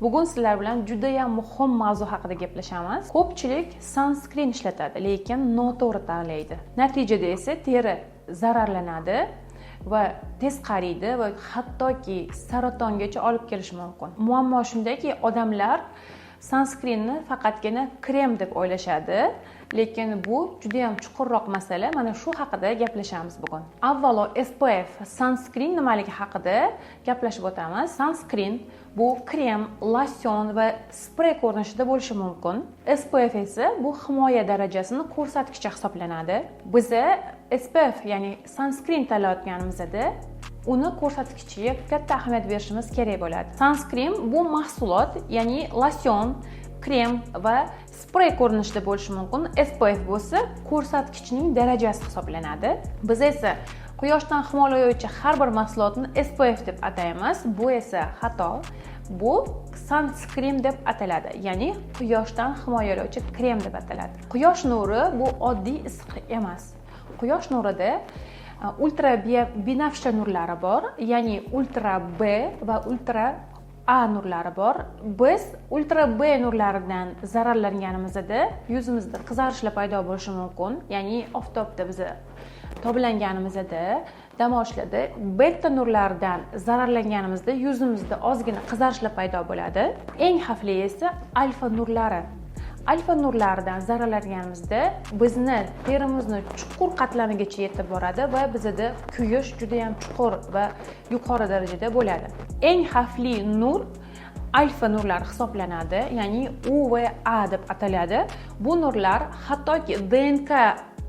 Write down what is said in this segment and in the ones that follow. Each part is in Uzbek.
Bugun sizlar bilan juda ham muhim mavzu haqida gaplashamiz. Ko'pchilik sunscreen ishlatadi, lekin noto'g'ri tanlaydi. Natijada esa teri zararlanadi va tez qariydi va hattoki saratongacha olib kelishi mumkin. Muammo shundaki, odamlar sunscreenni faqatgina krem deb o'ylashadi, lekin bu juda ham chuqurroq masala. Mana shu haqida gaplashamiz bugun. Avvalo SPF sunscreen nimaligi haqida gaplashib o'tamiz. Sunscreen bu krem, losyon va sprey ko'rinishida bo'lishi mumkin. SPF esa bu himoya darajasini ko'rsatkichi hisoblanadi. Biz SPF, ya'ni sunscreen tanlayotganimizda uni ko'rsatkichiga katta ahamiyat berishimiz kerak bo'ladi. Sunscreen bu mahsulot, ya'ni losyon, krem va sprey ko'rinishida bo'lishi mumkin. SPF bo'lsa ko'rsatkichning darajasi hisoblanadi. Biz esa quyoshdan himoyalovchi har bir mahsulotni SPF deb ataymiz. Bu esa xato. Bu sunscreen deb ataladi, ya'ni quyoshdan himoyalovchi krem deb ataladi. Quyosh nuri bu oddiy issiqlik emas. Quyosh nurida ultra binafsha nurlari bor, ya'ni ultra B va ultra A nurlari bor. Biz ultra B nurlaridan zararlanganimizda yuzimizda qizarishlar paydo bo'lishi mumkin, ya'ni oftobda biz toblanganimizda, dam olishlarda beta nurlaridan zararlanganimizda yuzimizda ozgina qizarishlar paydo bo'ladi. Eng xavfli esa alfa nurlari. Alfa nurlaridan zararlanganimizda bizni terimizni chuqur qatlamigacha yetib boradi va bizda kuyish juda ham chuqur va yuqori darajada bo'ladi. Eng xavfli nur alfa nurlar hisoblanadi, ya'ni U va A deb ataladi. Bu nurlar hattoki DNK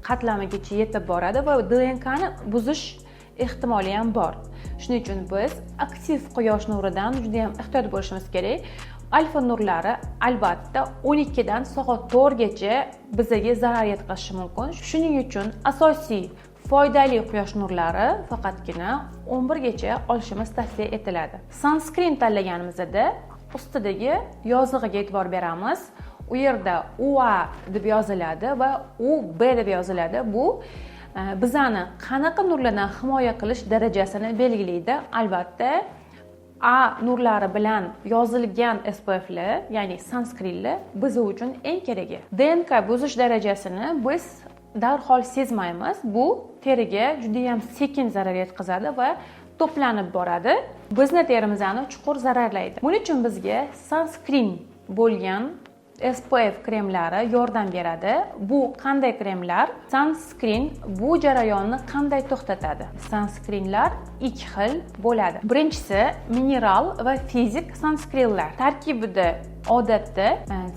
qatlamigacha yetib boradi va DNKni buzish ehtimoli ham bor. Shuning uchun biz aktiv quyosh nuridan juda ham ehtiyot bo'lishimiz kerak. Alfa nurlari albatta 12 dan soat 4 gacha bizga zarar yetkazishi mumkin. Shuning uchun asosiy foydali quyosh nurlari faqatgina 11 gacha olishimiz tavsiya etiladi. Sunscreen tanlaganimizda ustidagi yozig'iga e'tibor beramiz. U yerda UA deb yoziladi va UB deb yoziladi. Bu bizani qanaqa nurlardan himoya qilish darajasini belgilaydi. Albatta A nurlari bilan yozilgan SPF'lar, ya'ni sunscreenlar biz uchun eng keragi. DNK buzish darajasini biz darhol sezmaymiz. Bu teriga juda ham sekin zarar yetkazadi va to'planib boradi. Bizni terimizni chuqur zararlaydi. Buning uchun bizga sunscreen bo'lgan SPF kremlari yordam beradi. Bu qanday kremlar? Sunscreen bu jarayonni qanday to'xtatadi? Sunscreenlar ikki xil bo'ladi. Birinchisi mineral va fizik sunscreenlar. Tarkibida odatda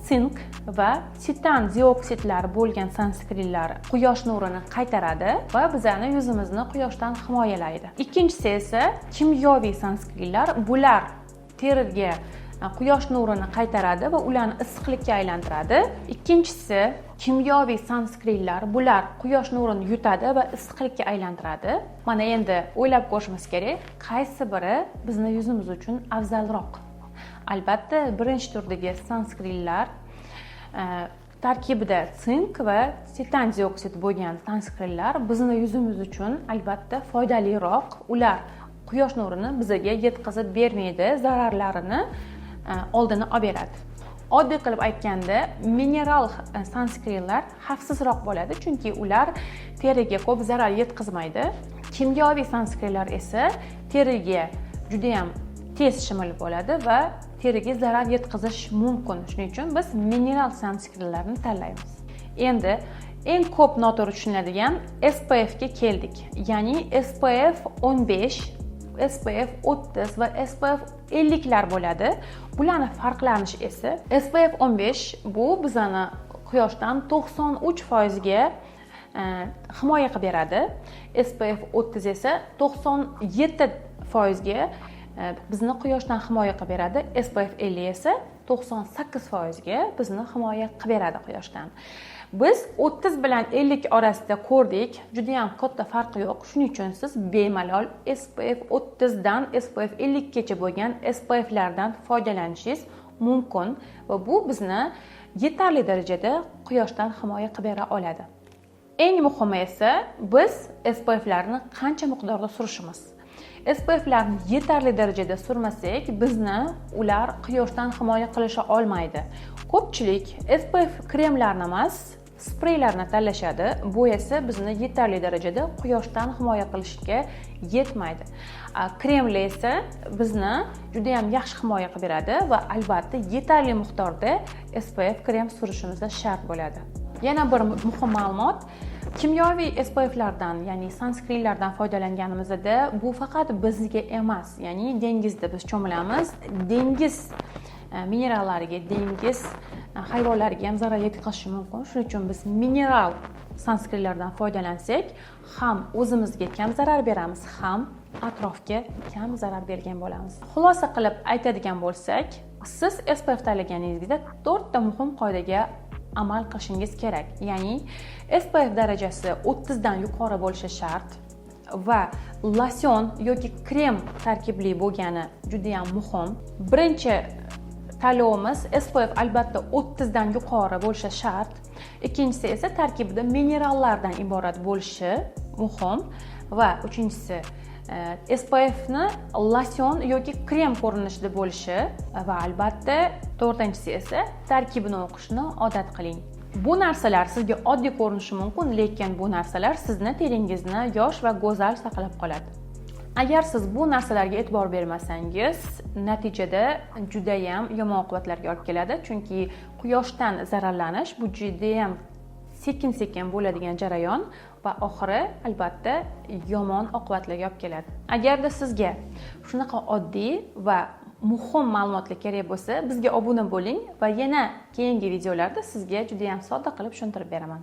sink va titan dioksidlari bo'lgan sunscreenlar quyosh nurini qaytaradi va bizani yuzimizni quyoshdan himoyalaydi. Ikkinchisi esa kimyoviy sunscreenlar. Bular teriga quyosh nurini qaytaradi va ularni issiqlikka aylantiradi. Ikkinchisi kimyoviy sunscreenlar. Bular quyosh nurini yutadi va issiqlikka aylantiradi. Mana endi o'ylab ko'rishimiz kerak, qaysi biri bizni yuzimiz uchun afzalroq. Albatta, birinchi turdagi sunscreenlar tarkibida sink va titan dioksid bo'lgan sunscreenlar bizni yuzimiz uchun albatta foydaliroq. Ular quyosh nurini bizga yetkazib bermaydi, zararlarini oldini olib beradi. Oddiy qilib aytganda, mineral sunscreenlar xavfsizroq bo'ladi, chunki ular teriga ko'p zarar yetkazmaydi. Kimyoviy sunscreenlar esa teriga juda ham tez shimilib bo'ladi va teriga zarar yetkazish mumkin. Shuning uchun biz mineral sunscreenlarni tanlaymiz. Endi eng ko'p noto'g'ri tushuniladigan SPF ga keldik. Ya'ni SPF 15, SPF 30 va SPF 50 lar bo'ladi. Bularning farqlanishi esa SPF 15 bu bizani quyoshdan 93% ga himoya qilib beradi. SPF 30 esa 97% ga bizni quyoshdan himoya qilib beradi. SPF 50 esa 98% ga bizni himoya qilib beradi quyoshdan. Biz 30 bilan 50 orasida ko'rdik, juda ham katta farqi yo'q. Shuning uchun siz bemalol SPF 30 dan SPF 50 gacha bo'lgan SPF lardan foydalanishingiz mumkin va bu bizni yetarli darajada quyoshdan himoya qilib bera oladi. Eng muhimi esa biz SPF larni qancha miqdorda surishimiz. SPF'larni yetarli darajada surmasak, bizni ular quyoshdan himoya qilisha olmaydi. Ko'pchilik SPF kremlarini emas, spreylarni tanlashadi. Bu esa bizni yetarli darajada quyoshdan himoya qilishga yetmaydi. Kremlar esa bizni juda ham yaxshi himoya qilib beradi va albatta yetarli miqdorda SPF krem surishimiz shart bo'ladi. Yana bir muhim ma'lumot, kimyoviy SPF'lardan, ya'ni sanskrinlardan foydalanganimizda bu faqat bizga emas, ya'ni dengizda biz cho'milamiz, dengiz minerallariga, dengiz hayvonlariga ham zarar yetkazishi mumkin. Shuning uchun biz mineral sanskrinlardan foydalansak, ham o'zimizga kam zarar beramiz, ham atrofga kam zarar bergan bo'lamiz. Xulosa qilib aytadigan bo'lsak, siz SPF tanlaganingizda 4 ta muhim qoidaga amal qilishingiz kerak. Ya'ni SPF darajasi 30 dan yuqori bo'lishi shart va losion yoki krem tarkibli bo'lgani juda ham muhim. Birinchi tanlovimiz SPF albatta 30 dan yuqori bo'lishi shart. Ikkinchisi esa tarkibida minerallardan iborat bo'lishi muhim va uchinchisi SPFni losion yoki krem ko'rinishida bo'lishi va albatta to'rtinchisi esa tarkibini o'qishni odat qiling. Bu narsalar sizga oddiy ko'rinishi mumkin, lekin bu narsalar sizni teringizni yosh va go'zal saqlab qoladi. Agar siz bu narsalarga e'tibor bermasangiz, natijada juda ham yomon oqibatlarga olib keladi, chunki quyoshdan zararlanish bu juda ham sekin-sekin bo'ladigan jarayon va oxiri albatta yomon oqibatlarga olib keladi. Agarda sizga shunaqa oddiy va muhim ma'lumotlar kerak bo'lsa, bizga obuna bo'ling va yana keyingi videolarda sizga juda ham sodda qilib tushuntirib beraman.